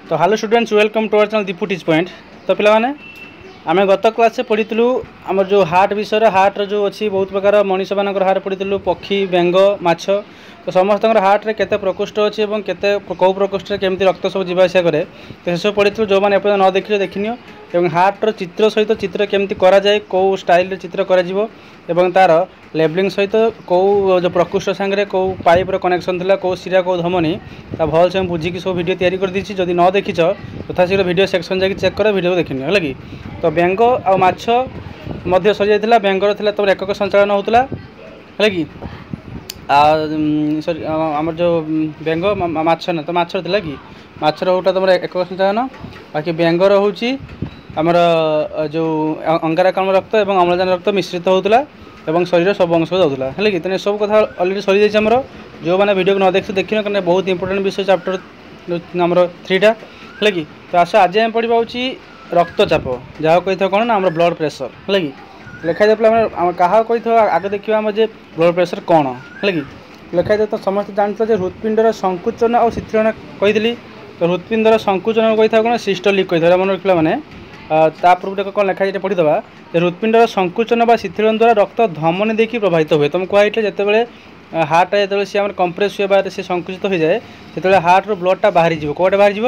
तो hello students welcome to our channel Deepu Teach Point. तो पिलाने आम गत क्लास पढ़ीलु आम जो हार्ट विषय हार्ट जो अच्छी बहुत प्रकार मनीष मान हार्ट पढ़ीलु पक्षी बेंग माछ तो समस्त हार्ट रे केते प्रकोष्ठ अच्छी और केते कौ प्रकोष्ठ केमती रक्त सब जीवासा कै तो सब पढ़ी जो मैंने न देखिए देखनी और हार्टर चित्र सहित चित्र केमती करा जाए कौ स्टाइल चित्र कर तार लेबलिंग सहित कौ जो प्रकोष्ठ सांगे कौ पाइपर कनेक्शन था कौ सिरा कौ धमनी भल से बुझिकी सब वीडियो तैयारी कर दी जदि न देखीच तथा शीघ्र वीडियो सेक्शन जाकि चेक कर वीडियो देखनी है कि तो बेंग आ माछ मध्य सरी जाता बेंगर था तुम एकक संचालन होता है कि आम जो बेंग माछ ना तो माछ था कि माछर होटा तुम एकक संचालन बाकी बेंगर हूँ आमर जो अंगारकाम्ल रक्त और अम्लजान रक्त मिश्रित होता एवं शरीर सब अंश जाऊला है कि तेना सब कथा अलरेडी सरी जाइए जो मैंने वीडियो को न देख देखिए कहना बहुत इंपोर्टेंट विषय चैप्टर आमर 3टा है कि तो आस आज आम पढ़ा हूँ रक्तचाप जहाँ कही था कौन ना आम ब्लड प्रेशर है कि लिखाई पे क्या कही था आगे देखा आम जे ब्लड प्रेशर कौन है कि लिखाई तो समस्त जानते हृत्पिंडर संकुचन और शिथिलन कही तो हृत्पिंडर संकुचन कही था कौन सिस्टोलिक कही था मन रखा मैंने पूर्व तक कौन लिखाई पढ़ीदवा हृत्पिंडर संकुचन व शिथिलन द्वारा रक्त धमनी देखिए प्रभावित हुए तुम कहते जिते हार्ट जो सी कंप्रेस हुए से संकुचित हो जाए से हार्ट ब्लडटा बाहरी कौटे बाहरी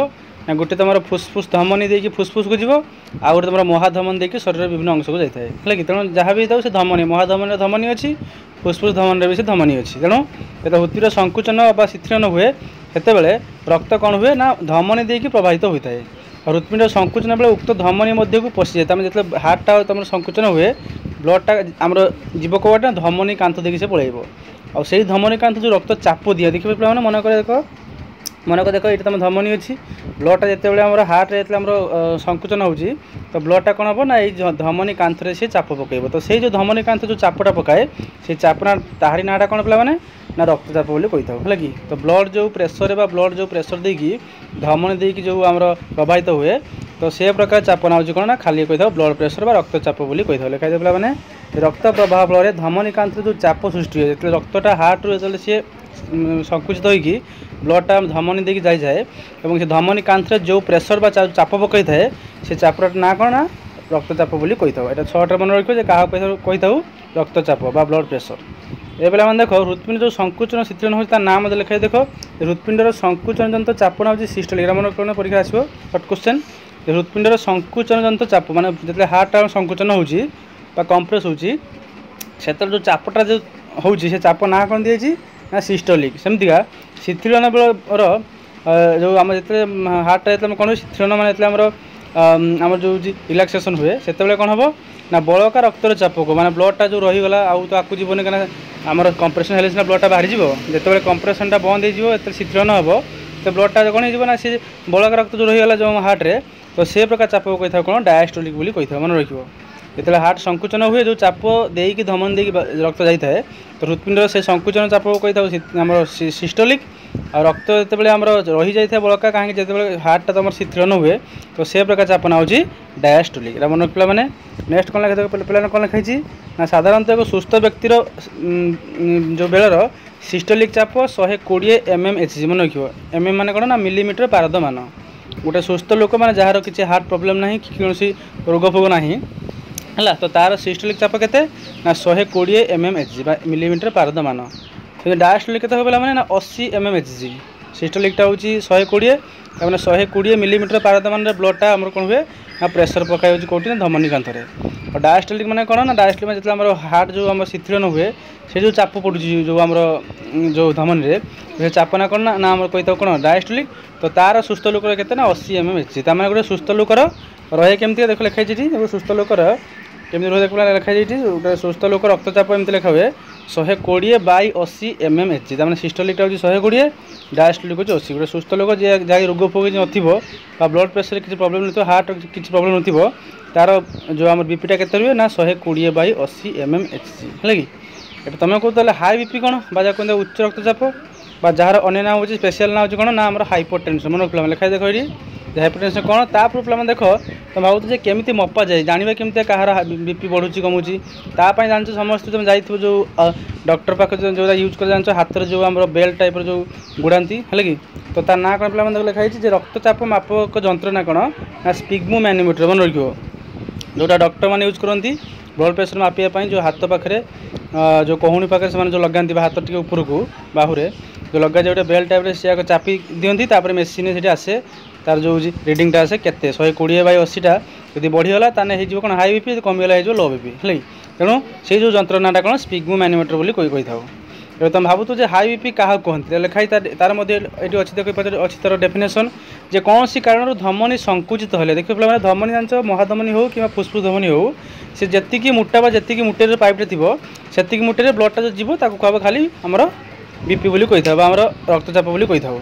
ना गोटे तुम फुसफुस धमनी देखिए फुसफुस को जीव आ गए तुम महाधमनी देखिए शरीर विभिन्न अंश को जाए है कि तेणु जहाँ भी था से धमनी महाधमनी धमनी अच्छी फुसफुस धमनी भी से धमनी अच्छी तेणु जो हृत्पिंडर संकुचन व शिथिलन हुए से रक्त कौन हुए ना धमनी देखिए प्रभावित होता है और हृत्पिंड संकुचन बेले उक्त धमनी मध्य को पशि जाए जो हार्टा तुम संकुचन हुए ब्लडटा आमर जीव कौटे धमनी कांथ देखिए से पलैब और से धमनी कांथ जो रक्त चाप दिए देखिए पे मन कर देख ये तुम धमनी अच्छी ब्लडटा जिते आम हार्ट रे आम संकुचन हो तो ब्लडटा कौन हम ना ये धमनी कांथरे से चाप पकड़ तो से जो धमनी कांथ जो चापटा पकाए से चापना ताहारी नाटा कौन पे मैंने ना रक्तचाप बोली कही था है कि तो ब्लड जो प्रेसर बा ब्लड जो प्रेसर देकी धमनी देकी जो आम प्रभावित हुए तो से प्रकार चाप ना कौन ना खाली कही था ब्लड प्रेसर बा रक्तचाप बोली कही था लिखाई पे मैंने रक्त प्रवाह फल धमनी कांथ जो चाप सृष्टि हुए जो रक्तटा हार्ट रू जो सी संकुचित होगी ब्लडटा धमनी देकी जाए और से धमनी कांथरे जो प्रेसर बा चाप पकई थाए से चापर ना कौन ना रक्तचाप बोली कही था यहाँ 6टा मन रखिए क्या कही था रक्तचाप बा ब्लड प्रेसर ये पे मैंने देख हृत्पिंड जो संकुचन शिथिलन हो नाम लिखाई देख हृत्पिंडर संकुचन जंत्र चाप ना हो सिस्टोलिक मन कौन परीक्षा आसो शॉर्ट क्वेश्चन हृत्पिंडर संकुचन जंत्र चाप माने जो हार्ट संकुचन हो कंप्रेस हो जो चापटा जो हो चाप ना कौन दिए ना सिस्टोलिक सेमतिका शिथिलन बेलर जो आम जो हार्ट जो कौन शिथिलन माने आम जो रिलैक्सेशन हुए से कौन हम ना बड़का रक्तर चाप को माने ब्लडटा जो रहीगला आउ तो आपको जीवन क्या आमर कंप्रेसन हेल्ले सीना ब्लडटा बाहरी जो कंप्रेसनटा बंद हो शिथिलन हम तो ब्लडटा कौन हो सी बड़का रक्त जो रहीगला जो हार्ट्रे तो से प्रकार चाप को कही था कौन डायस्टोलिक बोली कही था मन रखिए जो हार्ट संकुचन हुए जो चाप देकी धमनी देकी रक्त जाए तो हृत्पिंडर से संकुचन चाप को कही था आम सिस्टोलिक आ रक्त जो आम रही जाए बड़का कहीं जो हार्टा तुम शिथिलन हुए तो से प्रकार चाप ना हो डायस्टोलिक मन रखा मैंने नेक्स्ट कौन लिखा पे कौन लिखाई ना साधारणतः एक सुस्थ व्यक्तिर जो बेलर सिस्टोलिक चाप 120 mmHg मन रखिए mm मान कौन ना मिलीमीटर पारद मान गोटे सुस्थ लोक मैंने जार किसी हार्ट प्रोब्लेम ना कि कौन रोग फोग ना है तो तार सिस्टोलिक चाप के ना 120 mmHg मिलीमीटर पारद मान डायस्टोलिक के मैंने ना 80 mmHg सिस्टोलिकटा हूँ 120 मैंने 120 मिलीमीटर पारद मान ब्लडटा आम कौन हुए ना प्रेसर पकाई कौटी ना धमनी कांथरे और डायस्टोलिक मैंने कौन ना डायस्टोलिक में जो हार्ट जो आम शिथिलन हुए से जो चाप पड़ुची जो आम जो धमनी से चाप ना कौन ना आम कही था कौन डायस्टोलिक तो तार सुस्थ लोकर के 80 mmHg तमें गोटे सुस्थ लोकर रहे केमती देख लिखाई सुस्थ लोकर केमी रही देख लिखाई गोटे सुस्थ लोक रक्तचाप एमती लिखा हुए 120/80 mmHg तमें सिस्टोलिकटा हूँ 120 डायस्टोलिक हूँ 80 गोटे सुस्थ लोक जहाँ रोग फोग नथिबो ब्लड प्रेसर किसी प्रॉब्लम नहीं हार्ट किसी प्रॉब्लम नथिबो तार जो आम बीपीटा केते रुए ना 120/80 mmHg है कि ये तुम कहते हाई बीपी कौन जहाँ कहते उच्च रक्तचाप जहाँ अन्य ना हो स्पेशल ना हो कौन ना आम हाइपरटेंशन मन रखा लिखाई देख ये हाइपरटेंशन कौन ता प्रूफ पे देख तुम भावुच केमी मपा जाए जानवा केमी कहार बीपी बढ़ुची कमुची तापाई जान समस्त तुम जाइए जो डॉक्टर पाख जो यूज कर जान हाथ जो आम बेल्ट टाइप जो गुड़ाती है कि तो तार ना कौन पे लिखाई रक्तचाप मापक जंत्र ना कौन ना स्पिग्मो मैनोमीटर मन रखियो जोटा डॉक्टर मैंने यूज करती ब्लड प्रेशर मापियापाई जो हाथ पाखे जो कहूणी पाखे से जो लगाती हाथ टे ऊपर को बाहुरे जो लगा जाए गोटे बेल्ट टाइप से चापी दिखती तापर मेसीन से आसे तार जो रिडिंगटा आसे केते 120/80 जब बढ़ीगला ताने हो कौन हाई बीपी कमिगला हो लो बीपी है तेणु से जो जंत्रणाटा कौन स्पिग्मो मैनोमीटर बोली कही था ए तुम भावुत जे हाई बीपी क्या कहते लिखाई तार ये अच्छी देख अच्छी तार डेफिनेसन जे कौन सी कारण धमनी संकुचित हेले देख पे धमनी जान महाधमनी हो कि फुसफुस धमनी हो सी जी मोटा जी मुटे पाइपटे थी से मुटे ब्लडटा जो जीव कहब खाली आमर बीपी बोली कही था आमर रक्तचाप बोली कही था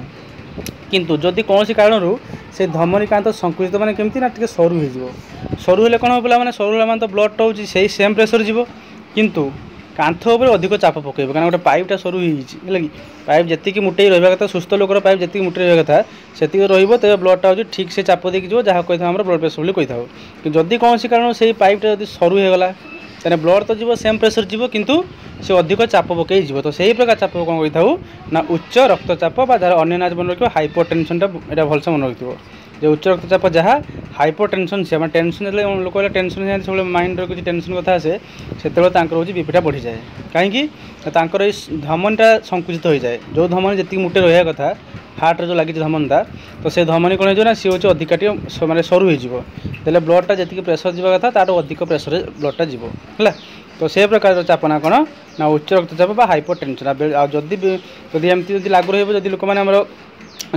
किंतु जदि कौन सी कारण से धमनी कांत संकुचित माने केमती ना टिके सरू हो सरू हेले कौन हो मैंने सरू हेल्ला तो ब्लड टा होची से सेम प्रेसर जीव किंतु कांथ उपर अधिक चाप पकेब कारण गोटे पाइपटा सरू है कि पाइप जी मुटे रहा कथा सुस्थ लोकर पाइप जी मुटे रहा कथा से तेज ब्लडटा हो ठीक से चाप देकी जो जहाँ कही था ब्लड प्रेसर बोली कही था कि जदि कौन सी कारण से पाइपटा जब सरू होगला तेने ब्लड तो जीव सेम प्रेसर जीव किंतु से अधिक चाप पकई जीव तो सही प्रकार चाप कौन कही था ना उच्च रक्तचाप जार अन्य नाच मन रखियो हाइपरटेंशनटा यहाँ भलसे मन रखियो जो उच्च रक्तचाप जहाँ हाइपरटेंशन से टेंशन लोक टेंशन सब माइंड किसी टेंशन कथा आसे से बीपीटा बढ़ी जाए कहीं धमनीटा संकुचित हो जाए जो धमनी जी मुटे रहा कथा हार्ट जो लगी धमनीटा तो से धमनी कौन हो सी हूँ अधिक मानते सरू हो ब्लडटा जी प्रेसर जावा कथा तार अधिक प्रेसर ब्लडटा जीव है तो से प्रकार चापना कौन ना उच्च रक्तचाप हाइपरटेंशन जदि एमती लागू रही लोक मैंने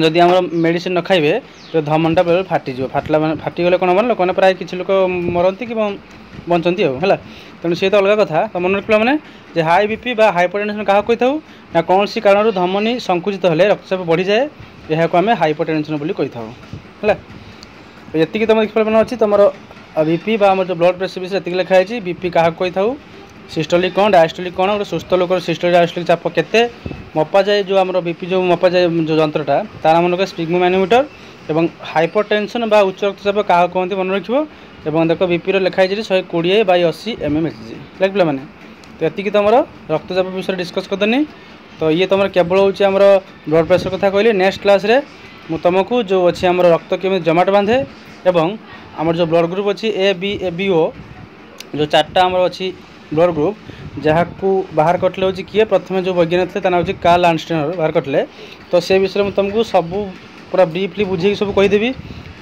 जदि आम मेडिसिन न खाइबे तो धमनटा बेले फाटीज फाटला फाटीगले कौन मैंने लोक प्राय किसी लोक मरती कि बंचती है तेणु सी तो अलग कथा तो मन रखला मैंने जे हाई बीपी बा हाइपरटेंशन क्या कही था ना कौन सी कारण धमनी संकुचित हेले रक्तचाप बढ़ी जाए यह आम हाइपरटेंशन बोली कही था है ये तुम देखिए अच्छी तुम बीपी बा जो ब्लड प्रेसर विषय ये लिखाई बीपी क्या कही था सिस्टोलिक कौन डायस्टोलिक कौन गोटे सुस्थ लोक सिस्टोलिक डायस्टोलिक चाप केते मपा जाए जो आम बीपी जो मपा जाए जो जंत्रटा तार मन स्पिग्मो मैनोमीटर और हाइपरटेंशन बा उच्च रक्तचाप क्या कहते मन रखियो देख बीपी लिखाई 120/80 mmHg लाइक पे मैंने तो ये तुम रक्तचाप विषय डिस्कस करदेनी तो ये तुम केवल हूँ आम ब्लड प्रेसर कथा कहली नेक्स्ट क्लास रे मु तुमको जो अच्छी आम रक्त केमी जमाट बांधे एवं आम जो ब्लड ग्रुप अच्छी AB/AB/O जो 4टा आम अच्छी ब्लड ग्रुप जहाँ को बाहर कटले हूँ किए प्रथम जो वैज्ञानिक थे ना हूँ कार्ल आर्नस्टाइन बाहर कटले तो से विषय में तुमको सब पूरा ब्रीफली बुझे सब कहीदेवी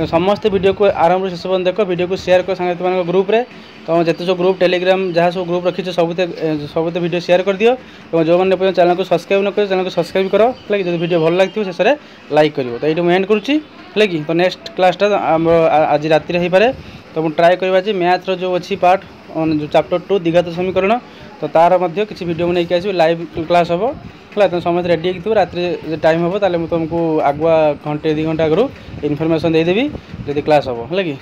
समस्त वीडियो को आरंभ शेष पर्यंत देख वीडियो को शेयर कर सांगत मान ग्रुप रे तुम जिते सब ग्रुप टेलीग्राम जहाँ सब ग्रुप रखी सबुते वीडियो शेयर कर दियो और जो मैंने चैनल को सब्सक्राइब न कर चैनल को सब्सक्राइब कर है जो वीडियो भल लगी शेष में लाइक करो तो ये एंड करुँची है कि तो नेक्स्ट क्लासटा आज राति हो पाए तो मुझे ट्राए करवा मैथ जो अच्छी पार्ट जो चैप्टर 2 द्विघात समीकरण तो तार मध्य किसी वीडियो नहीं आसो लाइव क्लास हम है तुम समस्त रेडी हो रात टाइम हम ताले मुझे तुमको आगुआ घंटे 2 घंटा आगु इनफर्मेशन देदेवी जब क्लास हम है कि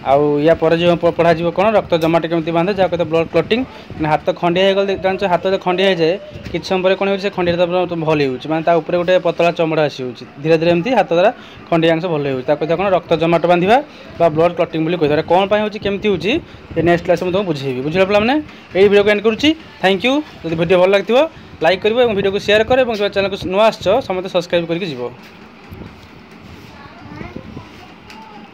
आउ या पर जो पढ़ा कौन रक्त जमाट केमी बांधे जहाँ कहते ब्लड क्लटिंग हाथ खंडिया हो गल जान हाथ जो खंडिया हो जाए कि समय कौन हो खंडिया भल हो गोटे पतला चमड़ा आसी धीरे धीरे एमती हाथ द्वारा खंडिया अंश भल हो कौन रक्त जमाट बांधा ब्लड क्लटिंग बोली कही कौन होमती हो नेक्स्ट क्लास में तुमको बुझेबी बुझे पे मैंने यही वीडियो को एंड करुँची थैंक यू जब वीडियो भल लगी लाइक कर वीडियो को शेयर कर चैनल को नुआ आस समस्त सब्सक्राइब करके जीव।